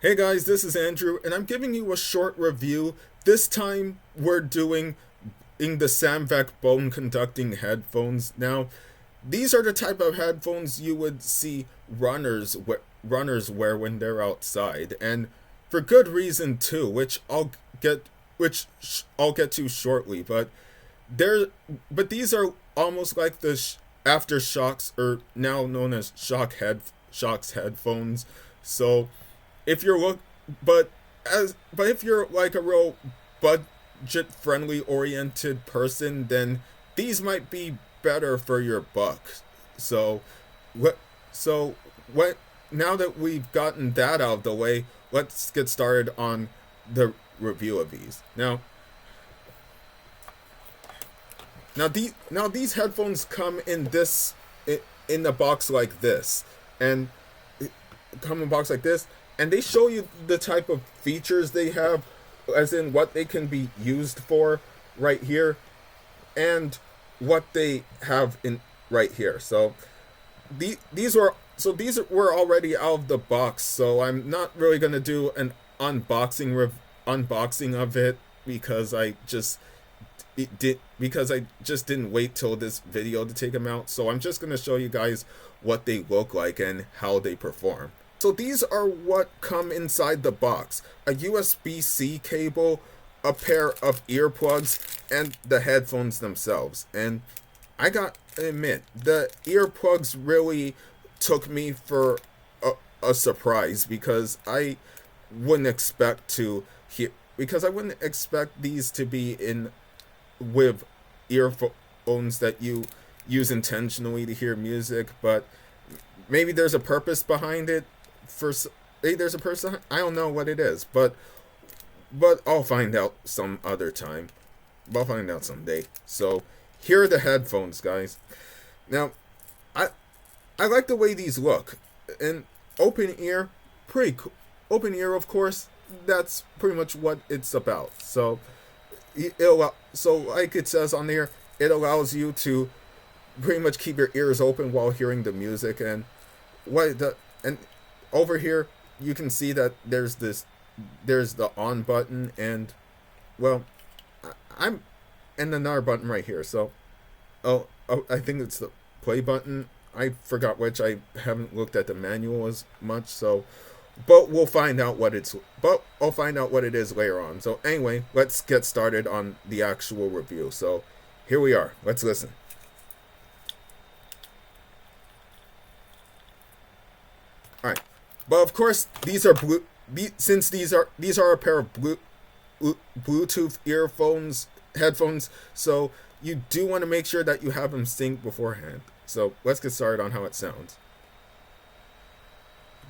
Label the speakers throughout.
Speaker 1: Hey guys, this is Andrew, and I'm giving you a short review. This time we're doing in the Samvek bone conducting headphones. Now, these are the type of headphones you would see runners wear when they're outside, and for good reason too, I'll get to shortly. They're but these are almost like the aftershocks, or now known as shocks headphones. So if you're look but if you're like a real budget friendly oriented person, then these might be better for your buck. So what so what now that we've gotten that out of the way, let's get started on the review of these. Now these headphones come in in the box like this, and come in a box like this, and they show you the type of features they have, as in what they can be used for right here, and what they have in right here. So these were already out of the box, so I'm not really gonna do an unboxing of it because I just didn't wait till this video to take them out. So I'm just gonna show you guys what they look like and how they perform. So these are what come inside the box: a USB-C cable, a pair of earplugs, and the headphones themselves. And I got to admit, the earplugs really took me for a surprise, because wouldn't expect to hear I wouldn't expect these to be in with earphones that you use intentionally to hear music. But maybe there's a purpose behind it. Maybe there's a person. I don't know what it is, but I'll find out some other time. I'll find out someday. So here are the headphones, guys. Now, I I like the way these look. And open ear, pretty cool. Open ear, of course. That's pretty much what it's about. So like it says on there, it allows you to pretty much keep your ears open while hearing the music. And over here you can see that there's the on button, and well, I'm and another button right here. So I think it's the play button. I forgot which. I haven't looked at the manual as much. So but I'll find out what it is later on. So anyway, let's get started on the actual review. So here we are. Let's listen. All right. But of course, these are since these are a pair of Bluetooth headphones. So you do want to make sure that you have them synced beforehand. So let's get started on how it sounds.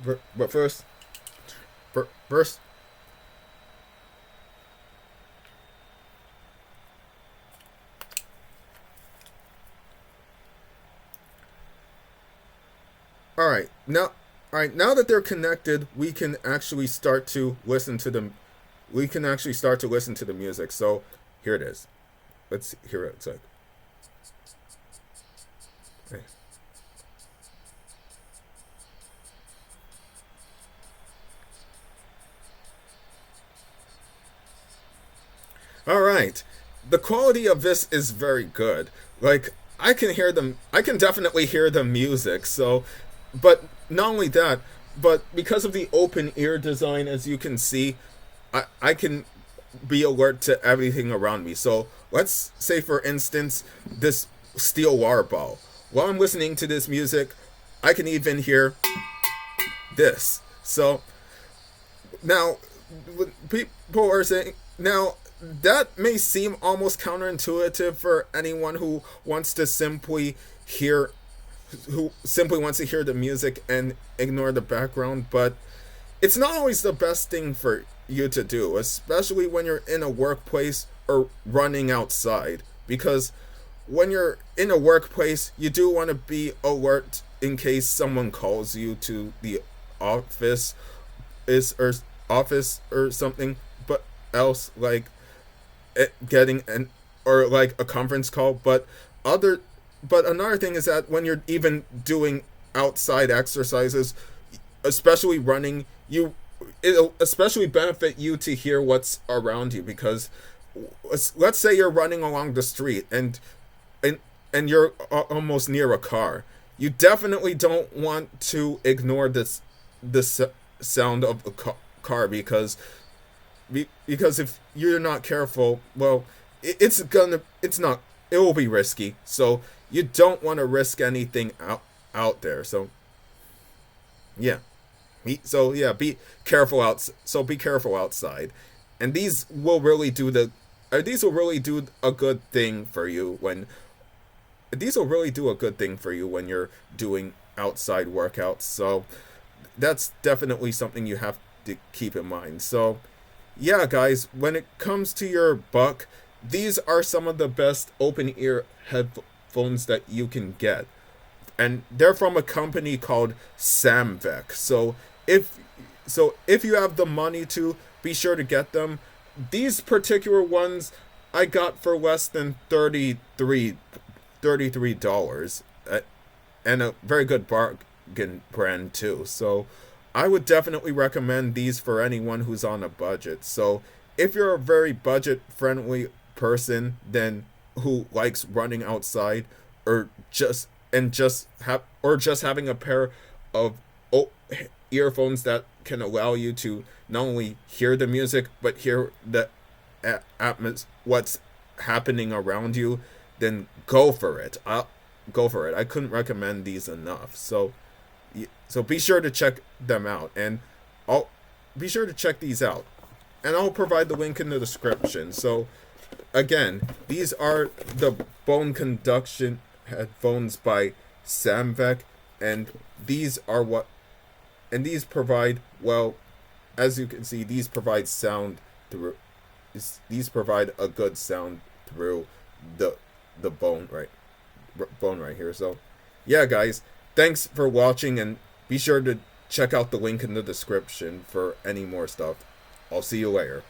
Speaker 1: But first, all right. Now that they're connected, we can actually start to listen to them. We can actually start to listen to the music. So here it is. Let's hear what it's like. Okay. All right. The quality of this is very good. Like, I can definitely hear the music. So, but not only that, but because of the open ear design, as you can see, I can be alert to everything around me. So let's say, for instance, this steel water ball. While I'm listening to this music, I can even hear this. So now, people are saying, now that may seem almost counterintuitive for anyone hear who simply wants to hear the music and ignore the background. But it's not always the best thing for you to do, especially when you're in a workplace or running outside, because when you're in a workplace, you do want to be alert in case someone calls you to the office is or office or something, but else, like getting an or like a conference call. But another thing is that when you're even doing outside exercises, especially running, it'll especially benefit you to hear what's around you, because let's say you're running along the street and and you're almost near a car. You definitely don't want to ignore this sound of the car, because if you're not careful, well, it will be risky. So you don't want to risk anything out there. So yeah. So yeah, be careful outside, and these will really do a good thing for you when you're doing outside workouts. So that's definitely something you have to keep in mind. So yeah, guys, when it comes to your buck, these are some of the best open ear headphones that you can get, and they're from a company called Samvek. If you have the money to, be sure to get them. These particular ones I got for less than $33, and a very good bargain brand too. So I would definitely recommend these for anyone who's on a budget. So if you're a very budget friendly person, then who likes running outside, or just having a pair of earphones that can allow you to not only hear the music but hear the what's happening around you, then go for it. I couldn't recommend these enough. So be sure to check them out, and I'll be sure to check these out, and I'll provide the link in the description. So again, these are the Bone Conduction headphones by Samvek, and these provide, well, as you can see, these provide a good sound through the bone right here. So yeah, guys, thanks for watching, and be sure to check out the link in the description for any more stuff. I'll see you later.